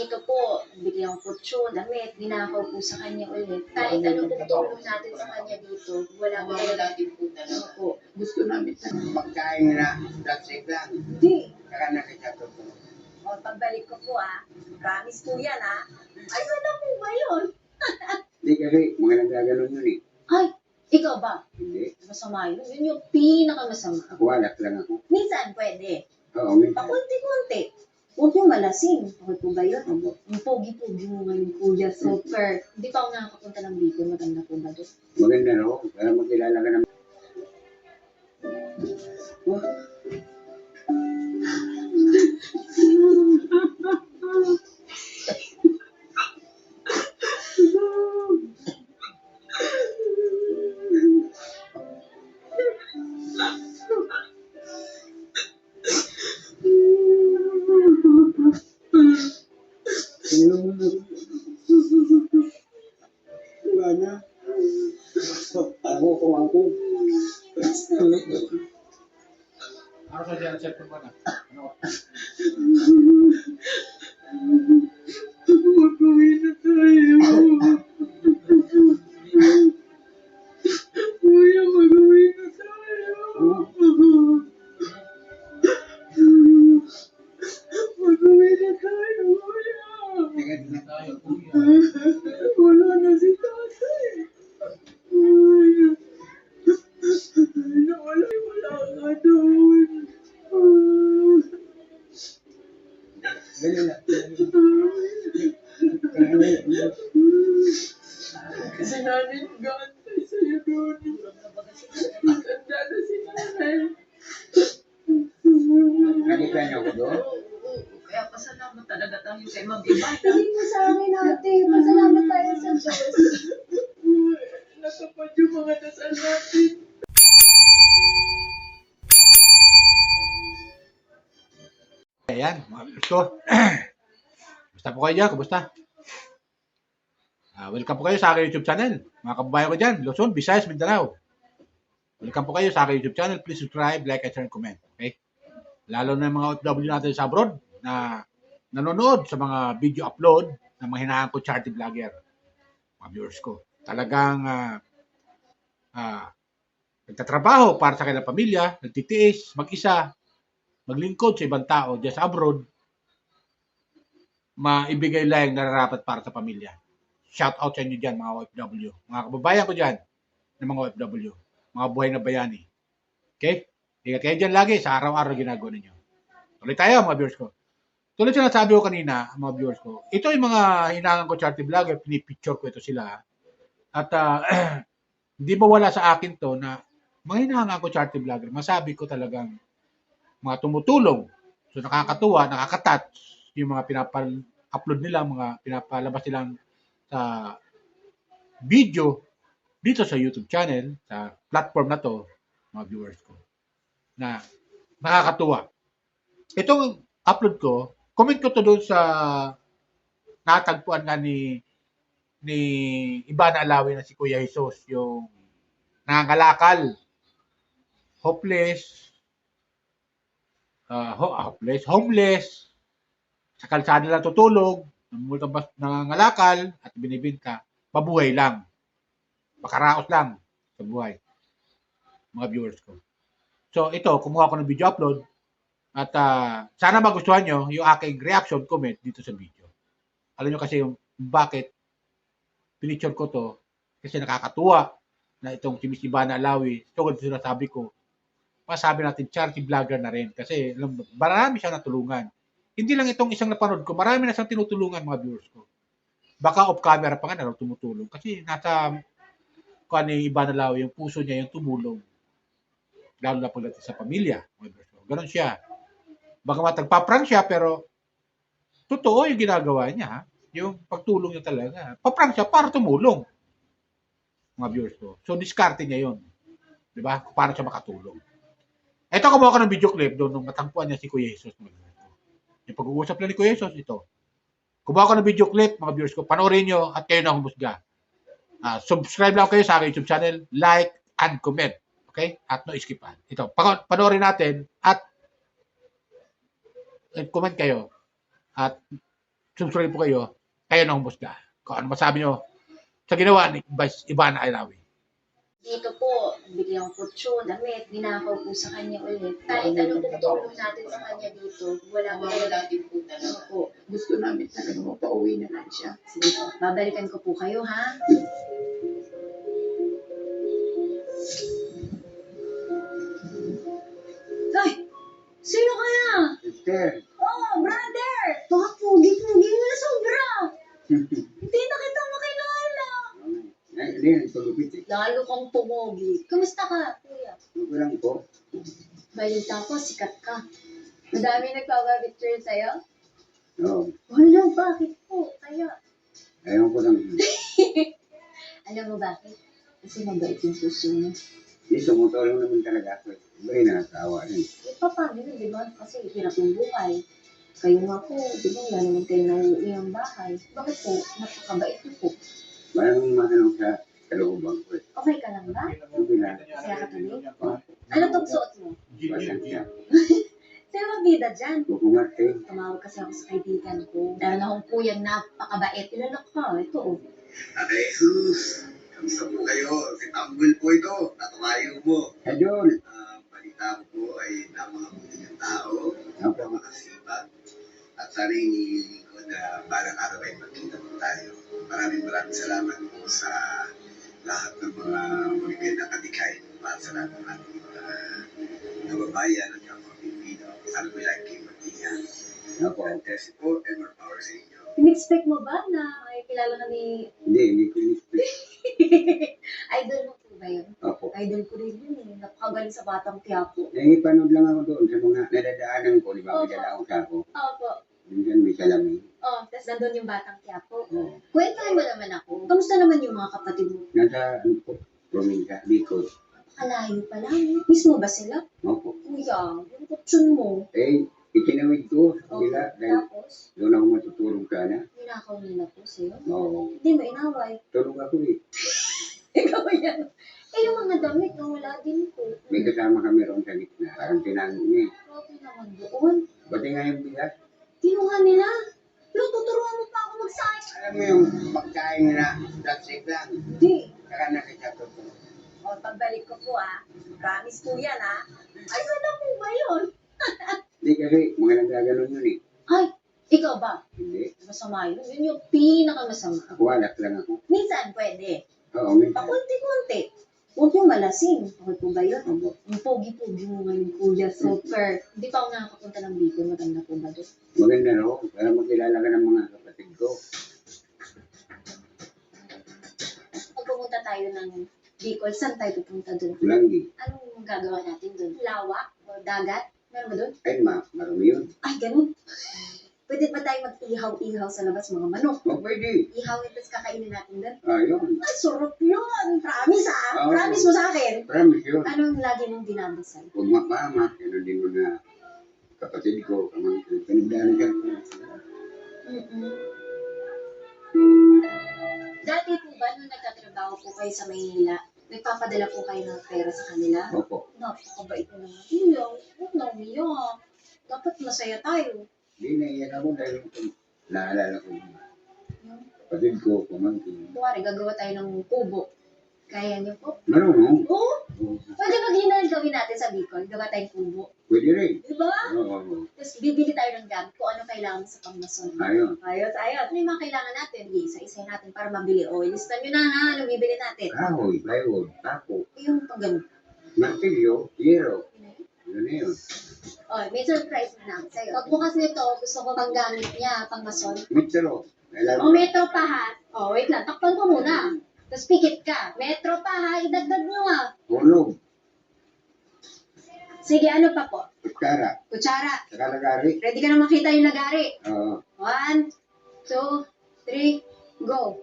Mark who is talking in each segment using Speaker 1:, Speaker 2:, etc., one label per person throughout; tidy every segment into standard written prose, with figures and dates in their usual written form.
Speaker 1: ito po, bigyan ko po damit, ginakaw po sa kanya ulit. Kahit ano pong tulong natin sa kanya dito, wala po talaga. Opo.
Speaker 2: Gusto namin sa pagkain na dasig lang.
Speaker 1: Hindi.
Speaker 2: Saka nakikita ko.
Speaker 1: O, pagbalik ko po promise po yan ay, wala po ba yun?
Speaker 2: Hindi kasi mga nagaganon yun eh.
Speaker 1: Ay, ikaw ba?
Speaker 2: Hindi.
Speaker 1: Masama yun. Yun yung pinakamasama.
Speaker 2: Walat lang ako.
Speaker 1: Minsan pwede.
Speaker 2: Oo, minsan.
Speaker 1: Pakunti-kunti. Huwag yung malasing. Okay po ba yun? Yung pogi-pogi mo ngayon, kuya. Super. Hindi pa ako nakakapunta ng Bicol. Maganda po ba doon?
Speaker 2: Maganda no? Para magkilala ka naman. Wala. Ako.
Speaker 3: Ano sa dyan? Cellphone mo na? Ano?
Speaker 2: Magpawin na tayo. Kuya, magpawin na tayo. Magpawin na tayo, kuya.
Speaker 3: Tingin na tayo, kuya.
Speaker 2: Wala na si tatay. Kuya. Wala ka doon. Ganyan na. Kasi namin gantay sa'yo doon. Tanda na si nanay. Nakita niyo ako doon?
Speaker 4: Kaya pasalamat talaga tayo kay Ma'am Ibata.
Speaker 1: Hindi mo sa akin ate. Pasalamat tayo sa Diyos.
Speaker 2: Natupad yung mga dasal natin.
Speaker 3: Ayan, mga viewers ko. Kumusta po kayo dyan? Kumusta? Welcome po kayo sa aking YouTube channel. Mga kababayan ko dyan, Luzon, Visayas, Mindanao. Welcome po kayo sa aking YouTube channel. Please subscribe, like, and share, and comment. Okay? Lalo na yung mga OFW natin sa abroad na nanonood sa mga video upload ng mga hinahan ko charity vlogger. Mga viewers ko. Talagang nagtatrabaho para sa kanilang pamilya, nagtitiis, mag-isa, maglingkod sa ibang tao dyan sa abroad, maibigay lang yung nararapat para sa pamilya. Shout out sa inyo dyan, mga OFW. Mga kababayan ko dyan, ng mga OFW. Mga buhay na bayani. Okay? Ingat kayo dyan lagi sa araw-araw ginagawa ninyo. Tuloy tayo, mga viewers ko. Tuloy siya nasabi ko kanina, mga viewers ko. Ito yung mga hinangan ko charity vlogger, pinipicture ko ito sila. At hindi ba wala sa akin to na mga hinangan ko charity vlogger, masabi ko talagang mga tumutulong. So nakakatuwa, nakaka-touch yung mga pinapa-upload nila, mga pinapalabas nilang sa video dito sa YouTube channel, sa platform na to, mga viewers ko, na nakakatuwa. Itong upload ko, comment ko to doon sa natagpuan nga ni Ibana Alawi na si Kuya Jesus, yung nangangalakal, homeless, sa kalsada lang tutulog, nangangalakal at binibinta, mabuhay lang. Makaraos lang sa buhay. Mga viewers ko. So ito, kumuha ko ng video upload at sana magustuhan nyo yung aking reaction, comment dito sa video. Alam nyo kasi yung bakit pinicture ko to, kasi nakakatuwa na itong si Miss Ibana Alawi, ito kung sinasabi ko, masabi natin charity vlogger na rin kasi marami siya natulungan. Hindi lang itong isang napanood ko, marami na siyang tinutulungan, mga viewers ko. Baka off camera pa nga na tumutulong kasi nasa kung ano yung iba na law, yung puso niya yung tumulong. Lalo na pagdating sa pamilya. Mga viewers ko. Ganon siya. Baka matagpa-prank siya pero totoo yung ginagawa niya. Ha? Yung pagtulong niya talaga. Pa-prank siya para tumulong. Mga viewers ko. So diskarte niya yun. Diba? Para siya makatulong. Ito, kumuha ko ng video clip doon nung matangpuan niya si Kuya Jesus. Yung pag-uusap lang ni Kuya Jesus, ito. Kumuha ko ng video clip, mga viewers ko. Panoorin nyo at kayo na humusga. Subscribe lang kayo sa aking YouTube channel. Like and comment. Okay? At no skipan. Ito. Panoorin natin at comment kayo. At susunod po kayo na humusga. Kung ano masabi nyo sa ginawa ni Vice Ivana Ayrawi.
Speaker 1: Dito po, biglang kutso, damit, ginakaw po sa kanya ulit. Kahit ano pong tulong natin sa kanya dito, wala po.
Speaker 2: Wala din po talaga.
Speaker 1: Opo.
Speaker 2: Gusto namin talaga mapauwi na lang siya.
Speaker 1: Sige po, babalikan ko po kayo, ha? Ay! Sino kaya?
Speaker 5: Sister,
Speaker 1: Oh, brother! Baka pugi-pugi mo na sobra! Hindi na kita makilala!
Speaker 5: hindi yan, pagupit eh.
Speaker 1: Lalo kang pumogi. Kamusta ka, kuya?
Speaker 5: Ako lang po.
Speaker 1: Balita ko, sikat ka. Madami nagpapapicture sa'yo?
Speaker 5: Oo.
Speaker 1: Wala, bakit po? Kaya,
Speaker 5: Ayaw ko lang.
Speaker 1: alam mo bakit? Kasi mabait yung puso mo.
Speaker 5: Hindi, sumutulong naman talaga ako eh. Ba'y nakakawa rin.
Speaker 1: Eh, paano yun, di ba? Kasi hirap yung buhay. Kayo nga po, di ba, wala naman kayo nauwi ang bahay. Bakit po? Napakabait niyo po.
Speaker 5: Parang matanong sa kalooban ko eh.
Speaker 1: Okay ka lang ba?
Speaker 5: Okay lang.
Speaker 1: Masaya ka tuloy? Ano tong suot mo?
Speaker 5: Basan siya.
Speaker 1: Sino ang bida dyan?
Speaker 5: Kukumarte.
Speaker 1: Tumawag kasi ako sa kaibigan ko. Meron akong kuyang napakabait. Ilalak ka. Ito, oh.
Speaker 6: Ate Jesus, kamusta po kayo? Si Tambul po ito, tatawayo mo.
Speaker 5: Adol.
Speaker 6: Balita ko po ay napakabuti ng tao,
Speaker 5: Opo.
Speaker 6: napakamasipag, at sana hinihiling ko na balang araw ay magkita po tayo. Maraming salamat po sa lahat ng mga mulibid na kalikay para sa lahat ng ating kababayan at kapwa Pilipino. Sana po lagi kayo mag-ingat.
Speaker 5: Opo.
Speaker 6: God bless you po and more power sa inyo.
Speaker 1: In-expect mo ba na may kilala ka ni...
Speaker 5: Hindi ko in-expect.
Speaker 1: Idol mo po ba yun?
Speaker 5: Opo.
Speaker 1: Idol ko rin yun eh. Napakagaling sa Batang Quiapo.
Speaker 5: Panood lang ako doon sa mga nadadaanan ko. Di ba?
Speaker 1: Opo.
Speaker 5: May dala akong sako.
Speaker 1: Opo.
Speaker 5: Minsan may salamin.
Speaker 1: Oh, tapos nandun yung Batang Quiapo.
Speaker 5: Oo.
Speaker 1: Kwentahin mo naman ako. Kamusta naman yung mga kapatid mo?
Speaker 5: Nasa, ano po, probinsya, Bicol.
Speaker 1: Kalayo pa lang. Mismo ba sila?
Speaker 5: Opo.
Speaker 1: Kuya, yung kutsyon mo.
Speaker 5: Itinawid ko sa
Speaker 1: Okay.
Speaker 5: kabila dahil
Speaker 1: Tapos,
Speaker 5: doon ako matutulog sana.
Speaker 1: ninakaw nila po sa'yo.
Speaker 5: Oo.
Speaker 1: Hindi mo inaway.
Speaker 5: Tulog ako eh.
Speaker 1: Ikaw yan. Eh, yung mga damit na wala din po.
Speaker 5: May kasama kami roon sa gitna. Parang tinanong niya.
Speaker 1: Grabe naman doon.
Speaker 5: Pati nga yung bigas.
Speaker 1: Kinuha nila. Pero tuturuan mo pa ako mag-sign.
Speaker 5: Alam mo yung pagkain na plastic lang.
Speaker 1: Hindi.
Speaker 5: Saka nakita ko.
Speaker 1: O, pagbalik ko po Promise po yan Ay, wala po ba yun?
Speaker 5: Hindi kasi mga nagaganon yun eh.
Speaker 1: Ay, ikaw ba?
Speaker 5: Hindi.
Speaker 1: Masama yun. Yun yung pinakamasama.
Speaker 5: Walat lang ako.
Speaker 1: Minsan pwede.
Speaker 5: Oo, may
Speaker 1: Pakunti-kunti. Huwag yung malasing. Okay po ba yun?
Speaker 5: Opo.
Speaker 1: Yung pogi-pogi mo ngayon, kuya. Super. Hindi pa ako nakakapunta ng Bicol. Maganda po ba doon?
Speaker 5: maganda raw. Para makilala ka ng mga kapatid ko.
Speaker 1: Pag pumunta tayo ng Bicol, saan tayo pupunta doon?
Speaker 5: Langgi.
Speaker 1: Anong gagawa natin doon? Lawak? O dagat? Meron ba doon?
Speaker 5: Ay, marami yun.
Speaker 1: Ay, ganun. Pwede ba tayo mag-ihaw-ihaw sa labas mga manok?
Speaker 5: O, pwede.
Speaker 1: Ihawin tapos kakainin natin doon?
Speaker 5: Ayun.
Speaker 1: Ay, sarap yun! Promise
Speaker 5: Oo.
Speaker 1: Promise mo sa akin!
Speaker 5: Promise yun.
Speaker 1: Anong lagi mong dinadasal?
Speaker 5: Huwag mapama. Ano din mo na kapatid ko. Kamang pinagdaan ka.
Speaker 1: Dati po ba, nung nagtatrabaho po kayo sa Maynila, nagpapadala po kayo ng pera sa kanila?
Speaker 5: Opo.
Speaker 1: Napakabait mo naman. Iyaw, huwag na umiyak. Dapat masaya tayo.
Speaker 5: Hindi, naiyak ako dahil naalala ko yung kapatid ko, pamangkin.
Speaker 1: Kuwari, gagawa tayo ng kubo. Kaya niyo po?
Speaker 5: Marunong.
Speaker 1: Oo!
Speaker 5: Oo.
Speaker 1: Pwede ba ginal gawin natin sa Bicol? Gawa tayong kubo.
Speaker 5: Pwede rin.
Speaker 1: Diba?
Speaker 5: Oo.
Speaker 1: Tapos bibili tayo ng gamit kung ano kailangan sa pangmason.
Speaker 5: Ayun.
Speaker 1: Ayos. Ano yung mga kailangan natin? Isa-isa natin para mabili. O, lista nyo na ha. Ano bibili natin?
Speaker 5: Kahoy, plywood, tako,
Speaker 1: Yung pang ganun.
Speaker 5: martilyo, hero. Yun na yun.
Speaker 1: O, may surprise na namin sa'yo. Pagbukas nito, gusto ko pang gamit niya, pang mason.
Speaker 5: Mitsaro.
Speaker 1: O, metro pa ha. O, wait lang. Takpan ko muna. Tapos pikit ka. Metro pa ha. Idagdag nyo ha.
Speaker 5: Hulog,
Speaker 1: Sige, ano pa po?
Speaker 5: kutsara,
Speaker 1: Kutsara.
Speaker 5: saka lagari.
Speaker 1: Ready ka na makita yung lagari.
Speaker 5: Oo.
Speaker 1: 1, 2, 3, go.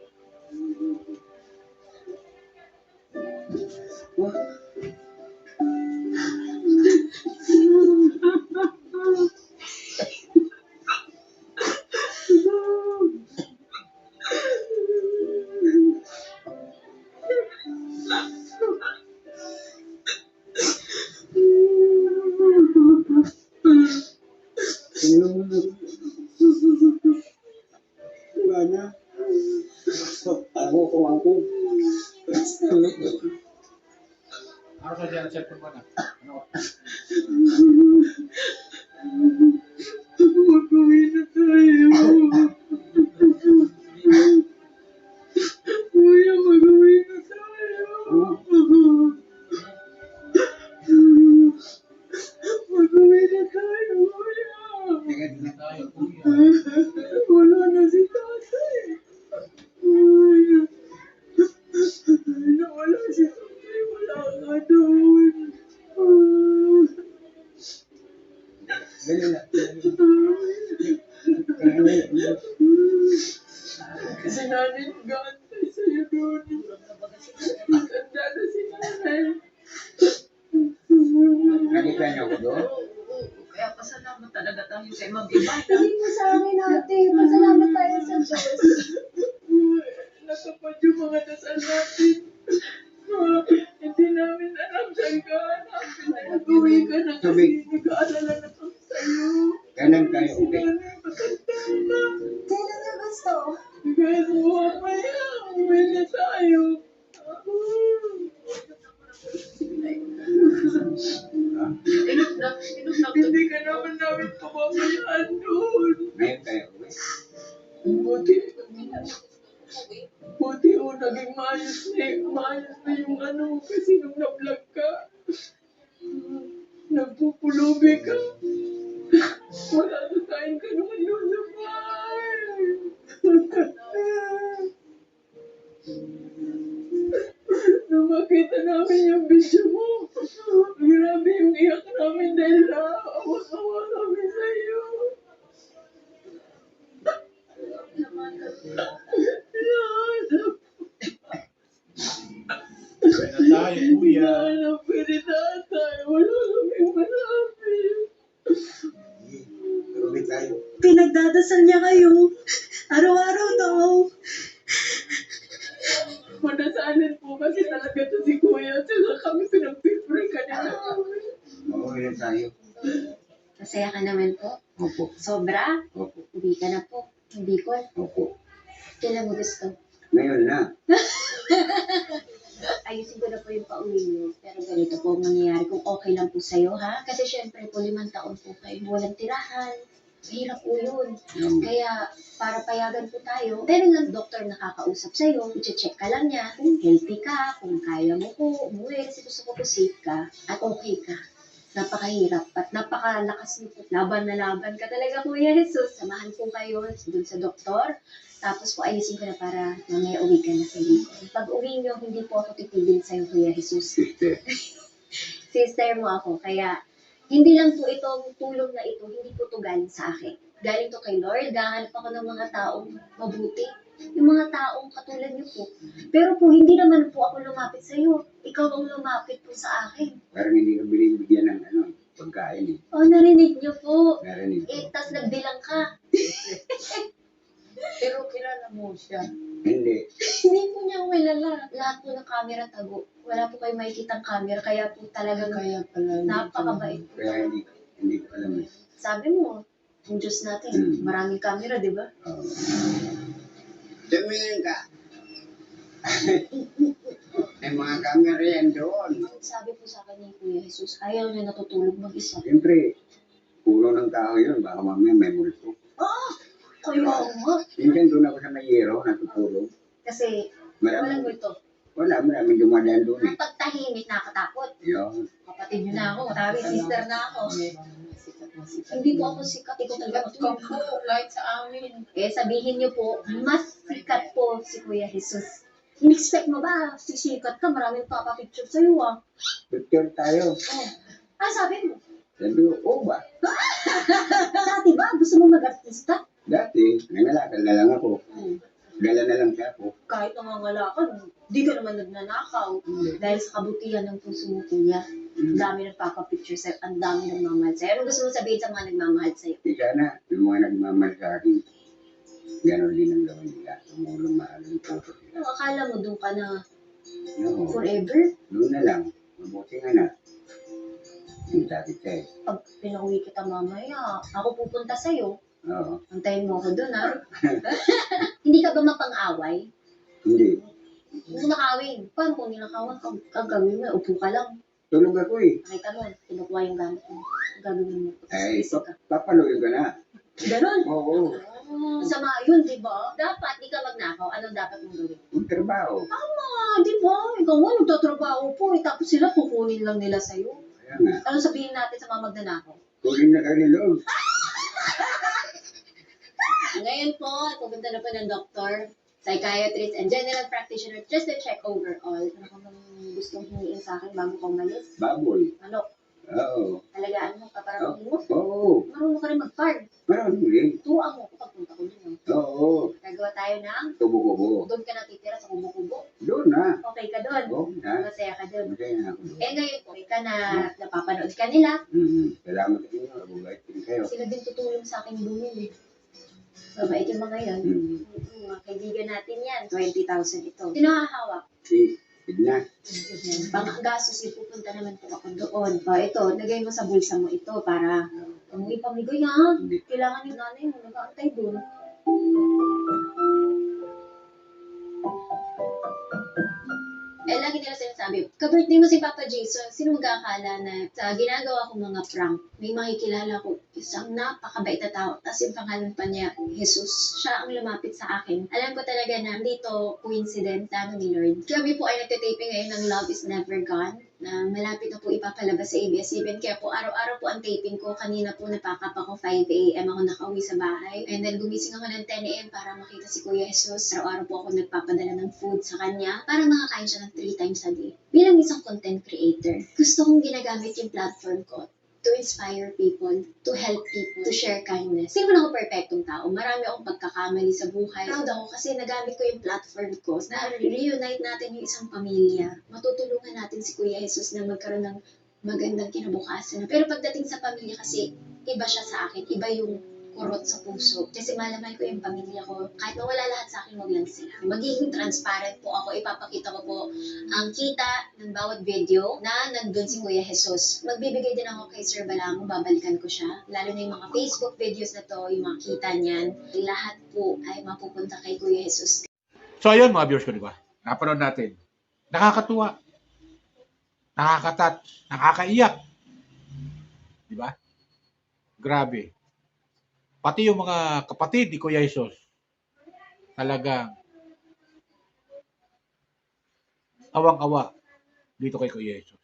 Speaker 5: sana. Ako kung ako.
Speaker 3: Ano sa dyan, cellphone mo na? Ano?
Speaker 2: Mag-uwi na tayo. Kuya, mag-uwi na tayo. Mag-uwi na tayo, kuya.
Speaker 5: Tingnan na tayo.
Speaker 2: Wala na si tatay. Kuya. Wala si tatay. Wala ka doon.
Speaker 5: Dali na.
Speaker 2: Kasi namin nag-aantay sa'yo doon. Matanda na si nanay.
Speaker 5: Nakita niyo ako doon?
Speaker 4: Kaya pasalamat talaga tayo kay Ma'am Ivan.
Speaker 1: Hindi mo sa akin ate. Pasalamat tayo sa Diyos.
Speaker 2: Natupad yung mga dasal natin. Hindi namin alam saan ka hanapin. Nag-uwi ka na kasi nag-aalala na kami sa'yo.
Speaker 5: Kailan tayo
Speaker 2: Si
Speaker 5: uwi?
Speaker 2: nanay matanda na.
Speaker 1: Kailan niyo gusto?
Speaker 2: Kaya mamaya, uwi na tayo.
Speaker 5: Ha?
Speaker 2: Hindi ka naman namin pababayaan doon.
Speaker 5: Ngayon tayo uwi?
Speaker 2: Buti naging maayos na yung ano, kasi nung na-vlog ka, nagpupulubi ka. Wala na tayong kanuman doon sa bahay. Nung makita namin yung video mo, grabe yung iyak namin dahil awa-awa kami sa'yo.
Speaker 3: Kaya na tayo, kuya.
Speaker 2: Hinahanap ka ni tatay. Wala kaming malapit.
Speaker 5: Uwi tayo.
Speaker 1: Pinagdadasal niya kayo. Araw-araw daw.
Speaker 2: Madasalin po kasi talaga to si Kuya. Sila kami pinag-pray ka nila.
Speaker 5: Uwi na tayo.
Speaker 1: Masaya ka naman po.
Speaker 5: Opo.
Speaker 1: Sobra.
Speaker 5: Opo.
Speaker 1: Uwi ka na po. Hindi ko.
Speaker 5: Opo.
Speaker 1: Kailan mo gusto?
Speaker 5: Ngayon na.
Speaker 1: Ayusin ko na po yung pauwi niyo. Pero ganito po ang mangyayari kung okay lang po sa'yo, ha? Kasi syempre po, 5 taon po kayo. Walang tirahan. Mahirap po yun. Kaya, para payagan po tayo, meron lang doktor nakakausap sa'yo, i-check ka lang niya, kung healthy ka, kung kaya mo po, umuwi, kasi gusto ko po safe ka, at okay ka. Napakahirap at napakalakas mo po. Laban na laban ka talaga, Kuya Jesus. Samahan po kayo dun sa doktor. Tapos po ayusin ko na para mamaya uwi ka na sa likod. Pag uwi nyo, hindi po ako titigil sa'yo, Kuya Jesus.
Speaker 5: Sister.
Speaker 1: Sister mo ako. Kaya, hindi lang po itong tulong na ito, hindi po ito galing sa akin. Galing to kay Lord. Gahanap ako ng mga taong mabuti. Yung mga taong katulad niyo po. Pero po, hindi naman po ako lumapit sa iyo. Ikaw ang lumapit po sa akin.
Speaker 5: Parang hindi ka binibigyan ng ano, pagkain eh.
Speaker 1: Oh, narinig niyo po.
Speaker 5: Narinig ko.
Speaker 1: Tas nagbilang ka.
Speaker 4: Pero kilala mo siya.
Speaker 5: Hindi.
Speaker 1: Hindi po niya ako kilala. Lahat po ng camera tago. Wala po kayo makikitang camera. Kaya po talagang
Speaker 4: Kaya pala.
Speaker 1: napakabait.
Speaker 5: Kaya hindi ko alam eh.
Speaker 1: Sabi mo, yung Diyos natin, maraming camera, di ba?
Speaker 5: Oo. Tumingin ka. May mga camera yan doon.
Speaker 1: Sabi po sa akin ni Kuya Jesus, ayaw niya natutulog mag-isa.
Speaker 5: Siyempre, ulo ng tao yun. Baka mamaya may multo.
Speaker 1: Kaya nga.
Speaker 5: Minsan doon ako sa Mayero, natutulog.
Speaker 1: Kasi, walang
Speaker 5: Maraming,
Speaker 1: multo.
Speaker 5: maraming dumadaan doon eh.
Speaker 1: Ang pagtahimik, nakatakot.
Speaker 5: Yun.
Speaker 1: Kapatid niyo na ako, sabi, sister na ako.
Speaker 4: Sikat na sikat.
Speaker 1: Hindi po ako sikat, ikaw talaga
Speaker 4: Sikat ka po, kahit sa amin.
Speaker 1: Eh, sabihin niyo po, mas sikat po si Kuya Jesus. In-expect mo ba, sisikat ka, maraming papapicture sa'yo ah.
Speaker 5: Picture tayo.
Speaker 1: Oh. Ah, sabi mo,
Speaker 5: Sabi ko, oh ba?
Speaker 1: dati ba, gusto mo mag-artista?
Speaker 5: Dati, nangalakal na lang ako. Dala na lang siya ako.
Speaker 1: Kahit nangangalakal, di ka naman nagnanakaw. Dahil sa kabutihan ng puso mo, Kuya. Ang dami nagpapapicture sa'yo, ang dami nagmamahal sa'yo. Anong gusto mo sabihin sa mga nagmamahal sa'yo?
Speaker 5: Di sana, yung mga nagmamahal sa akin, gano'n din ang gawin nila. Tumulong mahal ang puso nila.
Speaker 1: Ano, akala mo doon ka na
Speaker 5: No,
Speaker 1: forever?
Speaker 5: doon na lang. Mabuti nga na. Yung dati siya eh.
Speaker 1: Pag pinauwi kita mamaya, ako pupunta sa'yo.
Speaker 5: Oo.
Speaker 1: Antayin mo ako doon, ha? Hindi ka ba mapang-away?
Speaker 5: Hindi.
Speaker 1: Nakawin. Paano kung ninakawan? Ang gagawin mo, upo ka lang.
Speaker 5: Tulog ako eh.
Speaker 1: Nakita mo, kinukuha yung gamit mo. Ang gagawin mo.
Speaker 5: Ay,
Speaker 1: Isip ka.
Speaker 5: papaluin ka na.
Speaker 1: Ganon.
Speaker 5: Oo.
Speaker 1: Masama yun, di ba? Dapat, di ka magnakaw. Anong dapat mong gawin?
Speaker 5: Ang trabaho.
Speaker 1: Di ba? Ikaw nga, nagtatrabaho po. Tapos sila, kukunin lang nila sa'yo.
Speaker 5: Kaya nga.
Speaker 1: Ano sabihin natin sa mga magnanakaw?
Speaker 5: Kunin na kayo ni Lord.
Speaker 1: Ngayon po, pupunta na po ng doktor, psychiatrist, and general practitioner just to check overall. Ano ka bang gustong hiniin sa akin bago ka umalis?
Speaker 5: Baboy.
Speaker 1: Ano?
Speaker 5: Oo.
Speaker 1: Talagaan mo, paparamagin mo?
Speaker 5: Oo.
Speaker 1: Marunong ka rin mag-farm.
Speaker 5: Marami rin.
Speaker 1: Turuan mo ko pagpunta ko dun.
Speaker 5: Oo.
Speaker 1: Gagawa tayo ng
Speaker 5: Tubo-kubo.
Speaker 1: doon ka natitira sa kubo-kubo.
Speaker 5: Doon na.
Speaker 1: Okay ka doon.
Speaker 5: Oo na.
Speaker 1: Masaya ka doon.
Speaker 5: Masaya na ako doon.
Speaker 1: Eh ngayon, okay ka na napapanood ka nila.
Speaker 5: Salamat sa inyo. Mabait din kayo.
Speaker 1: Sila din tutulong sa akin bumili. Mabait yung mga yan. Mga kaibigan natin yan. 20,000 ito. Sino hahawak?
Speaker 5: Si Ignace.
Speaker 1: Panggastos yung pupunta naman po ako doon. O ito, lagay mo sa bulsa mo ito para umuwi pamigoy ha.
Speaker 5: Hindi.
Speaker 1: Kailangan yung nanay mo nag-aantay doon. Eh, lagi nila sinasabi, ka-birthday mo si Papa Jason, sino mag-aakala na sa ginagawa kong mga prank, may makikilala ko isang napakabait na tao, tapos yung pangalan pa niya, Jesus. Siya ang lumapit sa akin. Alam ko talaga na dito coincidence plano ni Lord. Kami po ay nagtitaping ngayon ng Love is Never Gone, na malapit na po ipapalabas sa ABS-CBN. Kaya po araw-araw po ang taping ko. Kanina po napakap ako 5 a.m. ako nakauwi sa bahay. And then gumising ako ng 10 a.m. para makita si Kuya Jesus. Araw-araw po ako nagpapadala ng food sa kanya para makakain siya ng 3 times a day. Bilang isang content creator, gusto kong ginagamit yung platform ko to inspire people, to help people, to share kindness. Hindi naman ako perfectong tao. Marami akong pagkakamali sa buhay. Proud ako kasi nagamit ko yung platform ko na reunite natin yung isang pamilya. Matutulungan natin si Kuya Jesus na magkaroon ng magandang kinabukasan. Pero pagdating sa pamilya kasi, iba siya sa akin. Iba yung kurot sa puso. Kasi malamay ko yung pamilya ko. Kahit mawala lahat sa akin, wag lang sila. Magiging transparent po ako. Ipapakita ko po ang kita ng bawat video na nandun si Kuya Jesus. Magbibigay din ako kay Sir Balango. Babalikan ko siya. Lalo na yung mga Facebook videos na to, yung mga kita niyan. Lahat po ay mapupunta kay Kuya Jesus.
Speaker 3: So, ayun mga viewers ko, di ba? Napanood natin. Nakakatuwa. Nakakatouch. Nakakaiyak. Di ba? Grabe. Pati yung mga kapatid ni Kuya Jesus, talagang awang-awa dito kay Kuya Jesus.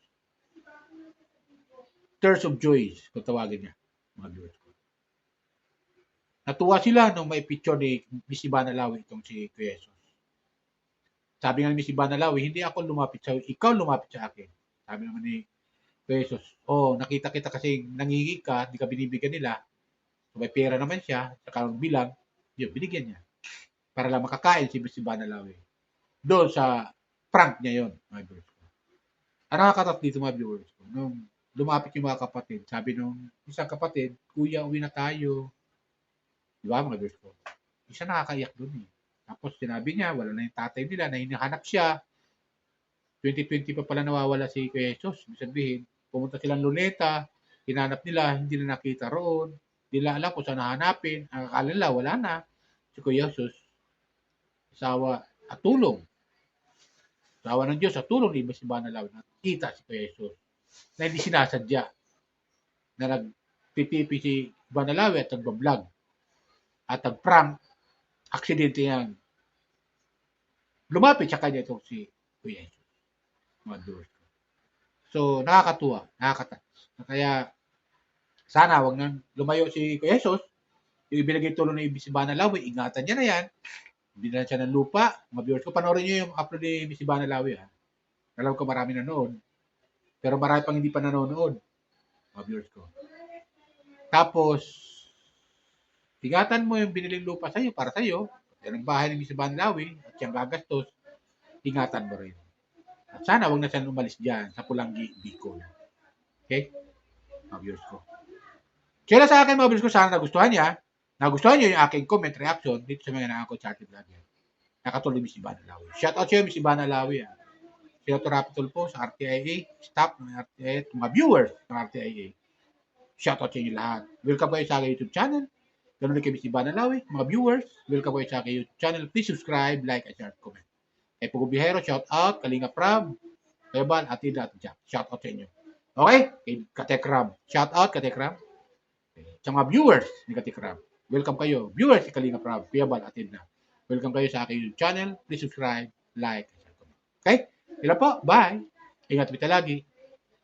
Speaker 3: Tears of joy, kung tawagin niya, mga viewers ko. Natuwa sila nung may picture ni Miss Ivana Lawi itong si Kuya Jesus. Sabi nga ni Miss Ivana Lawi, hindi ako lumapit sa ikaw lumapit sa akin. Sabi naman ni Kuya Jesus, nakita kita kasi nangingi ka, hindi ka binibigyan nila. So, may pera naman siya, saka bilang, yun, binigyan niya. Para lang makakain si Miss Ivana Lawi. Doon sa prank niya yun, mga viewers ko. Ang nakakatat dito, mga viewers ko, nung lumapit yung mga kapatid, sabi nung isang kapatid, Kuya, uwi na tayo. Di ba, mga viewers ko? Isa nakakaiyak doon eh. Tapos sinabi niya, wala na yung tatay nila, na hinahanap siya. 2020 pa pala nawawala si Kuya Jesus. Ibig sabihin, pumunta silang Luneta, hinanap nila, hindi na nakita roon. Hindi nila alam kung saan nahanapin. Ang akala nila, wala na. Si Kuya Jesus, asawa at tulong. Asawa ng Diyos at tulong ni Miss Ivana Lawi. Nakita si Kuya Jesus na hindi sinasadya na nagtitipi si Ivana Lawi at nagbablog at nagprank. Aksidente yan. Lumapit sa kanya itong si Kuya Jesus. Mga viewers ko. So, nakakatuwa. Nakakatouch. Kaya, sana wag nang lumayo si Kuya Jesus. Yung ibinigay tulong ni Miss Ivana Lawi, ingatan niya na yan. Binilan siya ng lupa. Mga viewers ko, panoorin niyo yung upload ni Miss Ivana Lawi. Ha? Alam ko marami nanood. Pero marami pang hindi pa nanonood. Mga viewers ko. Tapos, ingatan mo yung biniling lupa sa'yo, para sa'yo. Yan ang bahay ni Miss Ivana Lawi at siyang gagastos. Ingatan mo rin. At sana wag na siya umalis dyan sa Pulangi, Bicol. Okay? Mga viewers ko. Kaya sa akin, mga viewers ko, sana nagustuhan niya. Nagustuhan niyo yung aking comment, reaction dito sa mga nakakot sa ating vlogger. Nakatulong Miss Ivana Lawi. Shout out sa iyo, Miss Ivana Lawi. Shout out Rapitol po sa RTIA, staff ng RTIA, mga viewers ng RTIA. Shout out sa inyo lahat. Welcome kayo sa aking YouTube channel. Ganun din kay Miss Ivana Lawi, mga viewers, welcome kayo sa aking YouTube channel. Please subscribe, like, and share, comment. Kay Pugo Bihero, shout out, Kalinga Prab, Kuya Bal, Atida, at Jack. Shout out sa inyo. Okay? Kay Katekram. Shout out, Katekram. Okay. Sa mga viewers ni Katekram, welcome kayo. Viewers ni Kalinga Prab, Kuya Bal, Atida. Welcome kayo sa aking YouTube channel. Please subscribe, like, and share, comment. Okay? Sila po. Bye. Ingat kita lagi.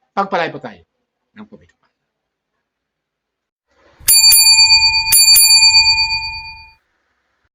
Speaker 3: Pagpalay po tayo ng pumito.